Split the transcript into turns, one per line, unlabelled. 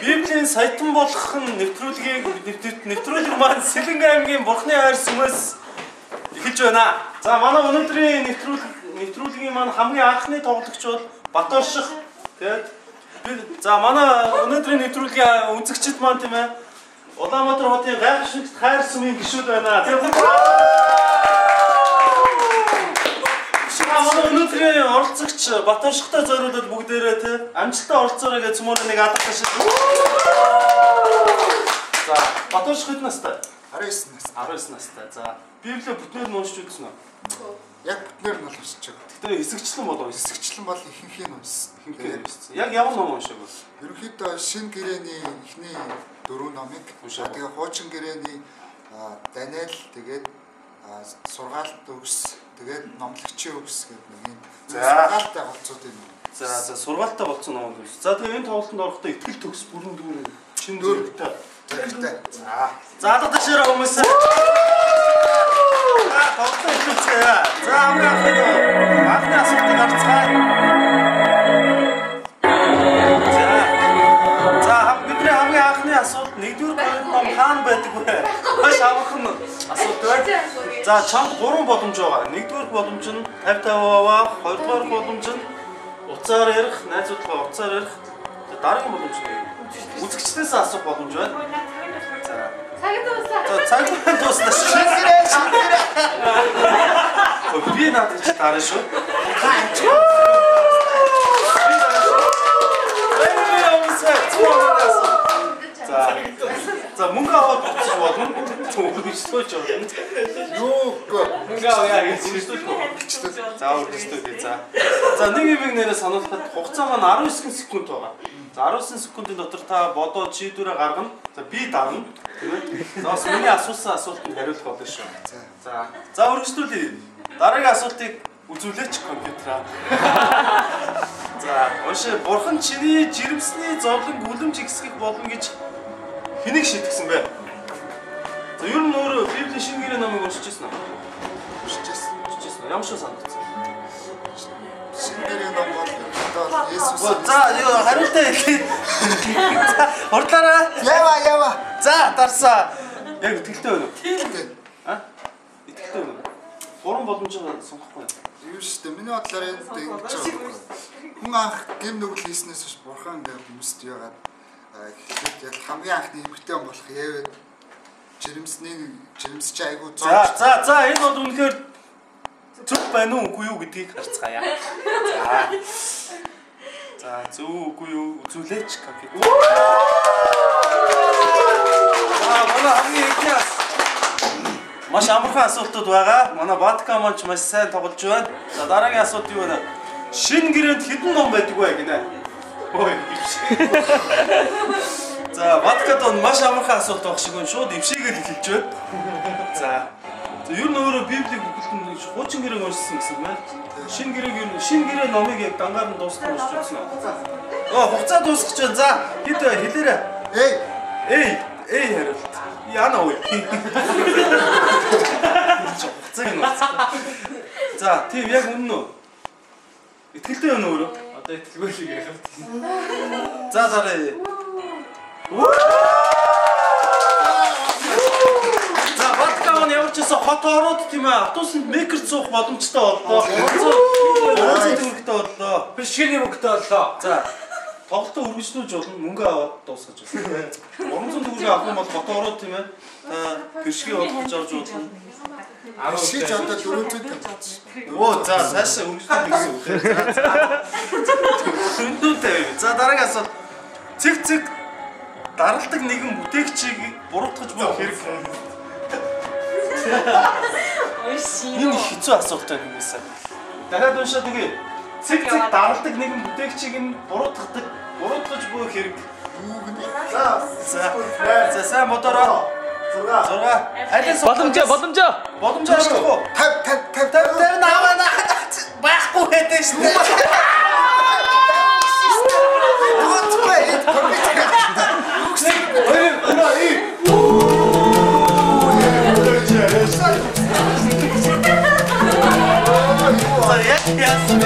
Библийн саятан болох нь нэвтрүүлэг маань Сэлэнг аймгийн Бурхны хайр сүмээс эхэлж байна. За манай өнөөдрийн нэвтрүүлгийн маань хамгийн анхны тоглогч бол Баторших. Тэгээд за манай өнөөдрийн нэвтрүүлгийн үзэгчид маань тийм ээ Улаанбаатар хотын гайхшигт хайр сүмийн гишүүд байна. Манай өнөөдрийн оролцогч Баторшихтай зориулаад бүгдээрээ тий амжилттай оролцоорой гэж цөмөрөө нэг алах гэж. За Баторших хэд настай?
19 настай.
19 настай. За Библийг бүтнээр нь уншиж үзсэн үү?
Яг бүтнээр нь уншиж байгаа.
Гэтэ хэсэгчлэн болов уу?
Хэсэгчлэн бол ихэнх нь уншсан.
Яг ямар ном уншааг бол?
Ерөнхийдөө шинэ гэрээний эхний 4 номыг уншаа. Тэгээ хуучин гэрээний Даниэл тэгээд сургаалт өгс тэгээд номлогчийн өгс гэдэг нэг юм сургаалтай болцоод юм.
За сургаалтай болцсон ном өгс. За тэгээ энэ тоглолтод орохдоо итгэл төгс бүрэн дүүрэн чин дөрөвтэй. За таташраа хүмүүс. Тоглолтоо эхлүүлцгээе. За анхны асуултыг харцгаая. За бидний хамгийн анхны асуулт 1-р Коринт ном хаана байдаг вэ? Маш амархан асуулт байна. За чамд 3 боломж байгаа. 1-р боломж нь 50-50, 2-р боломж нь уцаар ярих, найзуудтай уцаар ярих. Дараагийн боломж нь үзэгчдээс асуух боломж байна. За цаг дуусна. Шингэрээ. Би надад ч дараа шүү. За мөнгө аваад болчих болно. Үргэлжлүүлж байна. Юугүй. Мөнгө аваа гэж үргэлжлүүлж. За үргэлжлүүлээ. За нэг юм нэрээ сануулхад хугацаа маань 19 секунд байгаа. За 19 секундын дотор та бодоод шийдвэрээ гаргана. За би дарна. Тийм ээ. За миний асуусан асуултанд хариулах болно шүү. За үргэлжлүүлье. Дараагийн асуултыг үзүүлээч компьютераа. За уншаа. Бурхан чиний жирэмсний зовлон үлэмж ихсгэх болно гэж хэнийг шийтгэсэн бэ? За ер нь өөрөө Библийн шинэ гэрээ номыг уншиж ирсэн үү? Уншижсэн. Ямар шиг санагдсан?
Шинэ гэрээ ном бол Есүс.
За хариултаа хэлээ. Хурдлаараа.
Ява.
За дарсаа. Яг итгэлтэй байна уу?
Итгэлтэй.
Итгэлтэй байна уу? 3 боломжийг сонгохгүй.
Юу шүү дээ. Миний бодлоор энэ ингэж байгаа. Хүн анх гэм нүгэл хийснээс биш бурхан гэдэг хүмүүст яагаад яг хамгийн анхны эмгтэн болох яваад жирэмсч айгуу зоо.
За энэ бол үнэхээр зөв байна уу үгүй юу гэдгийг харцгаая. За зөв үгүй юу үзүүлээч компьютер. Манай хамгийн ихний маш амархан асуултууд байгаа. Манай Батка манч маш сайн тоглож байна. За дараагийн асуулт юу вэ? Шинэ гэрээнд хэдэн ном байдаг вэ гинэ? Ой. За Баткад маш амархан асуулт байх шиг байна. Шууд ившийгэл хэлж байна. За ер нь өөрөө Библийг бүхэлдэн хуучин гэрээг уншсан гэсэн юм байна. Шинэ гэрээ номыг яг дангаар нь дуусгах уншиж үзсэн үү? Хугацаа дуусгах чинь. За хэд вэ? Хэлээрэй. Эй хариулт. Яна уу? Хугацааг нь дуусгах. За тийм яг үнэн үү? Итгэлтэй байна өөрөө. Одоо итгэлгүй шиг ярих. За дараа. За Баткаан явж байсан хот ороод тийм ээ автобусанд мекерт суух боломжтой боллоо. 300 төгрөгтэй боллоо. Би шинэ мөнгөтэй боллоо. За тоглолтоо үргэлжлүүлж болно. Мөнгө аваад дуусгаж байна. 300 төгрөг авах юм бол хот ороод тийм ээ гэршгээ бодлож авч болно.
10 ч одоо 400 төгрөг.
За цаашаа үргэлжлүүлэх гэсэн үг. Хүндүүтэй. За дараагийн асуулт. Цэг даралдаг нэгэн бүтээгчийг буруутгаж болох хэрэг. Энэ хэцүү асуулт байна юмсан. Дахиад уншаад үгүй. Цэг даралдаг нэгэн бүтээгчийг нь буруутгаж болох хэрэг. За сайн бодороо. 6. Боломж ашиглах уу? 50 наваа байхгүй хэдэж шүү дээ. Яасан